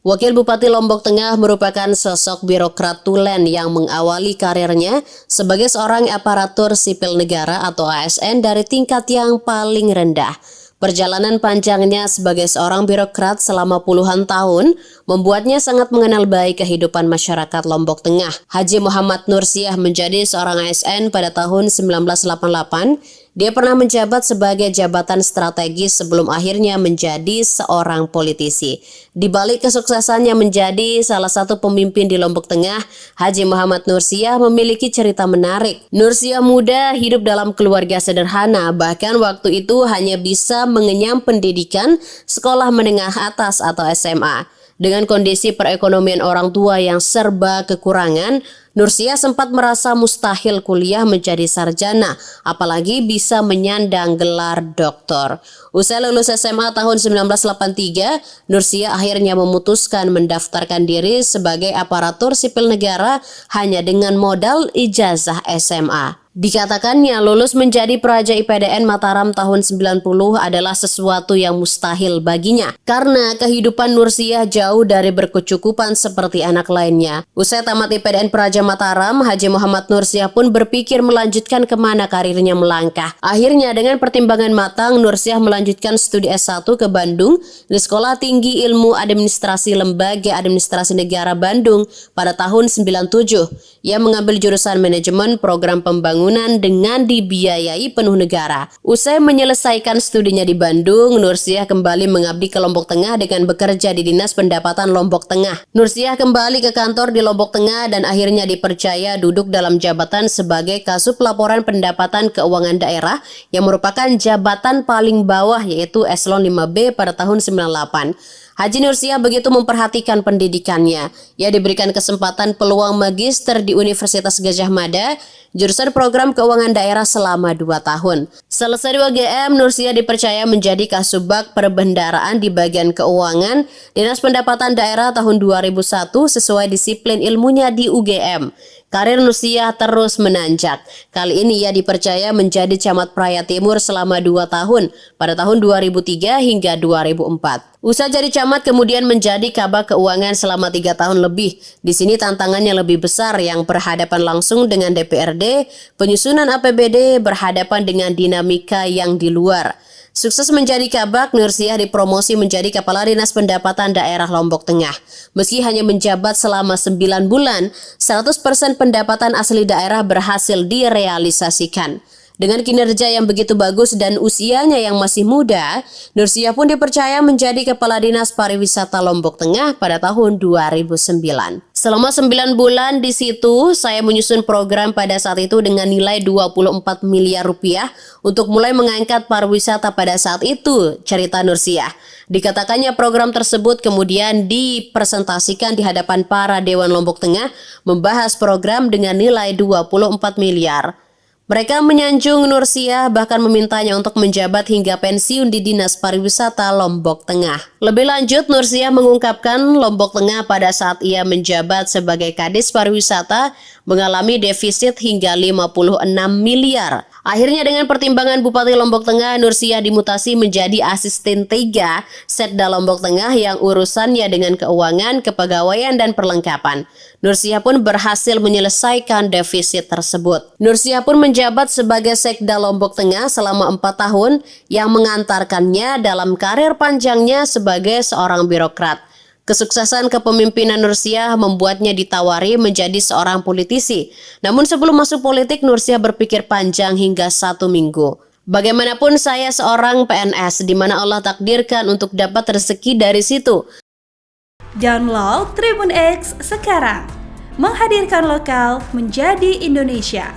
Wakil Bupati Lombok Tengah merupakan sosok birokrat tulen yang mengawali karirnya sebagai seorang aparatur sipil negara atau ASN dari tingkat yang paling rendah. Perjalanan panjangnya sebagai seorang birokrat selama puluhan tahun membuatnya sangat mengenal baik kehidupan masyarakat Lombok Tengah. Haji Muhammad Nursiah menjadi seorang ASN pada tahun 1988. Dia pernah menjabat sebagai jabatan strategis sebelum akhirnya menjadi seorang politisi. Di balik kesuksesannya menjadi salah satu pemimpin di Lombok Tengah, Haji Muhammad Nursiah memiliki cerita menarik. Nursiah muda hidup dalam keluarga sederhana, bahkan waktu itu hanya bisa mengenyam pendidikan sekolah menengah atas atau SMA. Dengan kondisi perekonomian orang tua yang serba kekurangan, Nursiah sempat merasa mustahil kuliah menjadi sarjana, apalagi bisa menyandang gelar doktor. Usai lulus SMA tahun 1983, Nursiah akhirnya memutuskan mendaftarkan diri sebagai aparatur sipil negara hanya dengan modal ijazah SMA. Dikatakannya lulus menjadi Praja IPDN Mataram tahun 90 adalah sesuatu yang mustahil baginya karena kehidupan Nursiah jauh dari berkecukupan seperti anak lainnya. Usai tamat IPDN Praja Mataram, Haji Muhammad Nursiah pun berpikir melanjutkan kemana karirnya melangkah. Akhirnya dengan pertimbangan matang, Nursiah melanjutkan studi S1 ke Bandung di Sekolah Tinggi Ilmu Administrasi Lembaga Administrasi Negara Bandung pada tahun 97. Ia mengambil jurusan manajemen program pembangunan dengan dibiayai penuh negara. Usai menyelesaikan studinya di Bandung, Nursiah kembali mengabdi ke Lombok Tengah dengan bekerja di Dinas Pendapatan Lombok Tengah. Nursiah kembali ke kantor di Lombok Tengah dan akhirnya dipercaya duduk dalam jabatan sebagai Kasub Laporan Pendapatan Keuangan Daerah yang merupakan jabatan paling bawah yaitu Eselon 5B pada tahun 98. Haji Nursiah begitu memperhatikan pendidikannya. Ia diberikan kesempatan peluang magister di Universitas Gadjah Mada, jurusan program keuangan daerah selama 2 tahun. Selesai di UGM, Nursiah dipercaya menjadi Kasubag Perbendaraan di bagian keuangan Dinas Pendapatan Daerah tahun 2001 sesuai disiplin ilmunya di UGM. Karir Nursiah terus menanjak. Kali ini ia dipercaya menjadi Camat Praia Timur selama 2 tahun pada tahun 2003 hingga 2004. Usai jadi camat kemudian menjadi Kabag Keuangan selama 3 tahun lebih. Di sini tantangannya lebih besar yang berhadapan langsung dengan DPRD, penyusunan APBD, berhadapan dengan dinamika yang di luar. Sukses menjadi Kabag, Nursiah dipromosi menjadi Kepala Dinas Pendapatan Daerah Lombok Tengah. Meski hanya menjabat selama 9 bulan, 100% pendapatan asli daerah berhasil direalisasikan. Dengan kinerja yang begitu bagus dan usianya yang masih muda, Nursiah pun dipercaya menjadi Kepala Dinas Pariwisata Lombok Tengah pada tahun 2009. Selama 9 bulan di situ, saya menyusun program pada saat itu dengan nilai 24 miliar rupiah untuk mulai mengangkat pariwisata pada saat itu, cerita Nursiah. Dikatakannya program tersebut kemudian dipresentasikan di hadapan para Dewan Lombok Tengah membahas program dengan nilai 24 miliar. Mereka menyanjung Nursiah bahkan memintanya untuk menjabat hingga pensiun di Dinas Pariwisata Lombok Tengah. Lebih lanjut, Nursiah mengungkapkan Lombok Tengah pada saat ia menjabat sebagai Kadis Pariwisata mengalami defisit hingga 56 miliar. Akhirnya dengan pertimbangan Bupati Lombok Tengah, Nursiah dimutasi menjadi Asisten 3 Setda Lombok Tengah yang urusannya dengan keuangan, kepegawaian, dan perlengkapan. Nursiah pun berhasil menyelesaikan defisit tersebut. Nursiah pun menjabat sebagai Sekda Lombok Tengah selama 4 tahun yang mengantarkannya dalam karir panjangnya sebagai seorang birokrat. Kesuksesan kepemimpinan Nursiah membuatnya ditawari menjadi seorang politisi. Namun sebelum masuk politik, Nursiah berpikir panjang hingga 1 minggu. Bagaimanapun saya seorang PNS, di mana Allah takdirkan untuk dapat rezeki dari situ. Download Tribun X sekarang, menghadirkan lokal menjadi Indonesia.